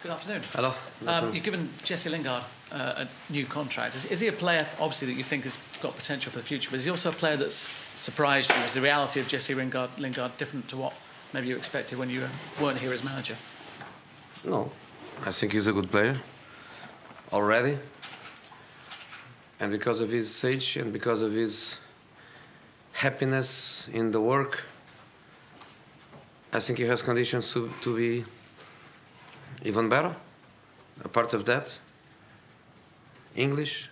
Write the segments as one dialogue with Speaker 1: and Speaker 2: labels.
Speaker 1: Good afternoon.
Speaker 2: Hello.
Speaker 1: You've given Jesse Lingard a new contract. Is he a player, obviously, that you think has got potential for the future, but is he also a player that's surprised you? Is the reality of Jesse Lingard different to what maybe you expected when you weren't here as manager?
Speaker 2: No, I think he's a good player already. And because of his age and because of his happiness in the work, I think he has conditions to be even better. A part of that, English,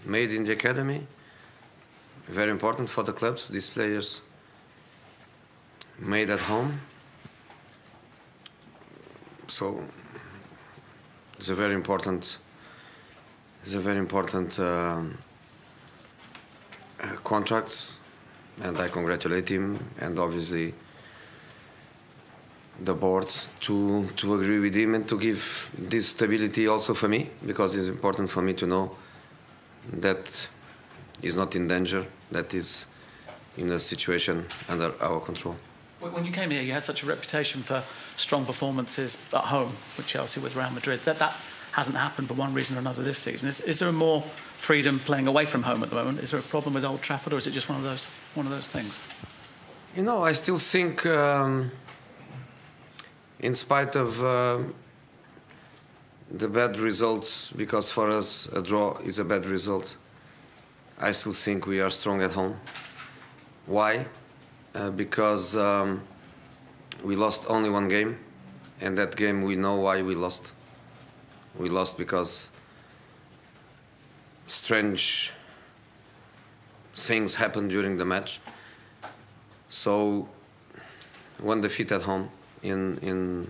Speaker 2: made in the academy, very important for the clubs. These players made at home. So it's a very important contract, and I congratulate him and obviously the board to agree with him and to give this stability also for me, because it's important for me to know that he's not in danger, that he's in a situation under our control.
Speaker 1: When you came here, you had such a reputation for strong performances at home with Chelsea, with Real Madrid. That hasn't happened for one reason or another this season. Is there more freedom playing away from home at the moment? Is there a problem with Old Trafford, or is it just one of those things?
Speaker 2: You know, I still think, in spite of the bad results, because for us a draw is a bad result, I still think we are strong at home. Why? Because we lost only one game, and that game we know why we lost. We lost because strange things happened during the match. So one defeat at home in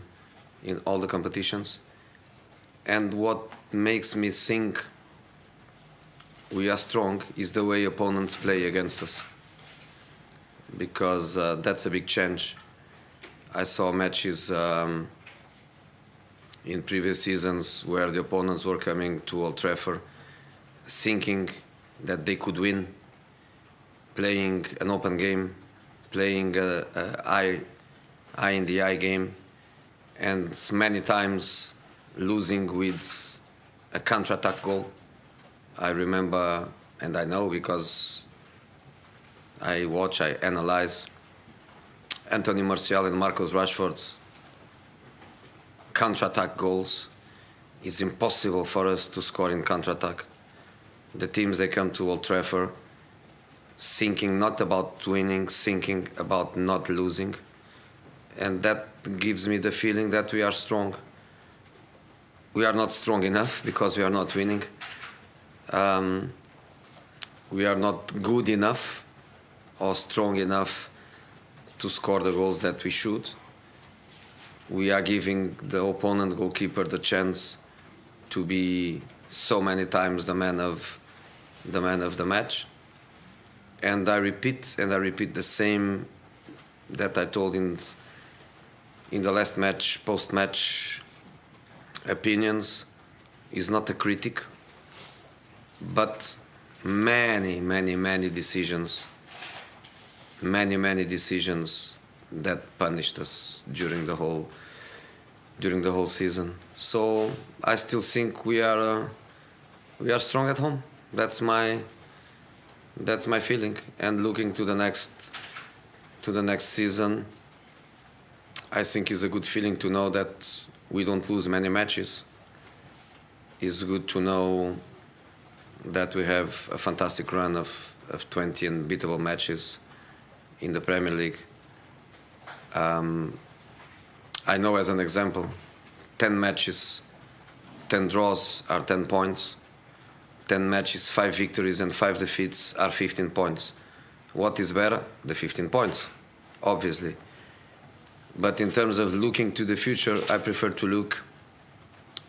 Speaker 2: all the competitions. And what makes me think we are strong is the way opponents play against us, because that's a big change. I saw matches in previous seasons where the opponents were coming to Old Trafford thinking that they could win, playing an open game, playing a eye-in-the-eye game, and many times losing with a counter-attack goal. I remember, and I know because I watch, I analyze Anthony Martial and Marcus Rashford's counter-attack goals. It's impossible for us to score in counter-attack. The teams, they come to Old Trafford thinking not about winning, thinking about not losing. And that gives me the feeling that we are strong. We are not strong enough because we are not winning. We are not good enough or strong enough to score the goals that we should. We are giving the opponent goalkeeper the chance to be so many times the man of the match. And I repeat the same that I told in the last match, post-match opinions. Is not a critic, but many decisions that punished us during the whole season. So I still think we are strong at home. That's my feeling. And looking to the next season, I think it's a good feeling to know that we don't lose many matches. It's good to know that we have a fantastic run of 20 unbeatable matches in the Premier League. I know, as an example, 10 matches, 10 draws are 10 points. 10 matches, 5 victories and 5 defeats are 15 points. What is better? The 15 points, obviously. But in terms of looking to the future, I prefer to look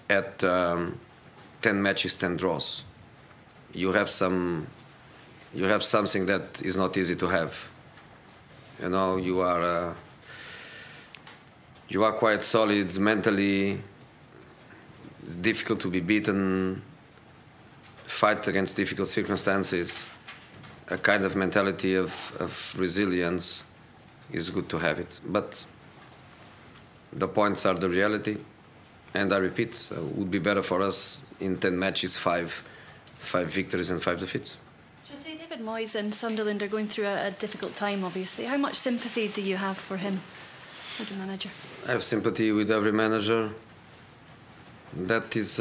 Speaker 2: at 10 matches, 10 draws. You have something that is not easy to have. You know, you are quite solid mentally. It's difficult to be beaten. Fight against difficult circumstances. A kind of mentality of resilience is good to have it. But the points are the reality. And I repeat, it would be better for us in 10 matches, five victories and 5 defeats.
Speaker 3: Jose, David Moyes and Sunderland are going through a difficult time, obviously. How much sympathy do you have for him as a manager?
Speaker 2: I have sympathy with every manager that is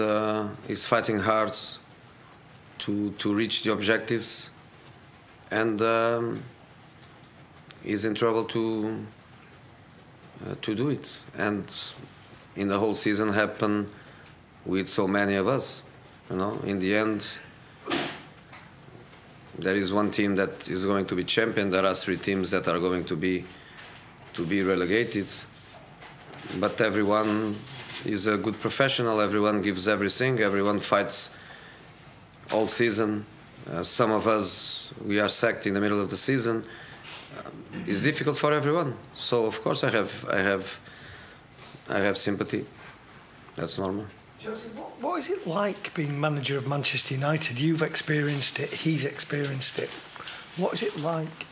Speaker 2: fighting hard to reach the objectives, and is in trouble to do it. And in the whole season happened with so many of us. You know, in the end, there is one team that is going to be champion. There are 3 teams that are going to be relegated. But everyone is a good professional. Everyone gives everything. Everyone fights all season. Some of us, we are sacked in the middle of the season. It's difficult for everyone. So of course I have sympathy. That's normal.
Speaker 4: Jose, what is it like being manager of Manchester United? You've experienced it, he's experienced it. What is it like?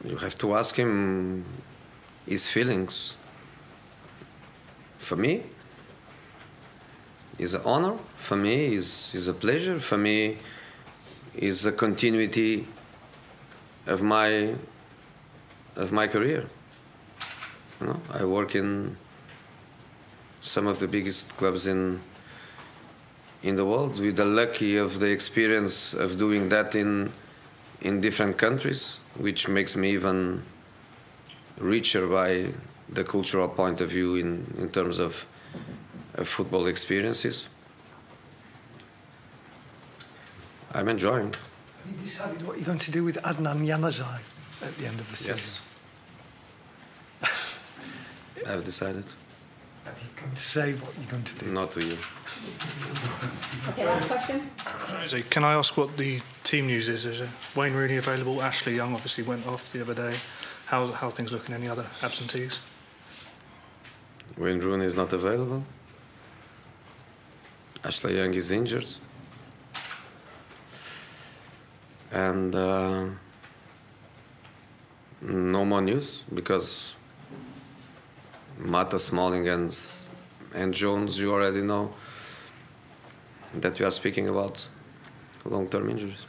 Speaker 2: You have to ask him his feelings. For me, it's an honor. For me, it's a pleasure. For me, it's a continuity of my career. You know, I work in some of the biggest clubs in the world, with the lucky of the experience of doing that in different countries, which makes me even richer by the cultural point of view in terms of football experiences. I'm enjoying.
Speaker 4: Have you decided what you're going to do with Adnan Januzaj at the end of the season?
Speaker 2: Yes. I've decided.
Speaker 4: Are you going to say what you're going to do?
Speaker 2: Not to you.
Speaker 5: Okay, last question.
Speaker 6: Jose, can I ask what the team news is? Is Wayne Rooney available? Ashley Young obviously went off the other day. How are things looking? Any other absentees?
Speaker 2: Wayne Rooney is not available. Ashley Young is injured. And no more news, because Mata, Smalling and Jones, you already know that we are speaking about long-term injuries.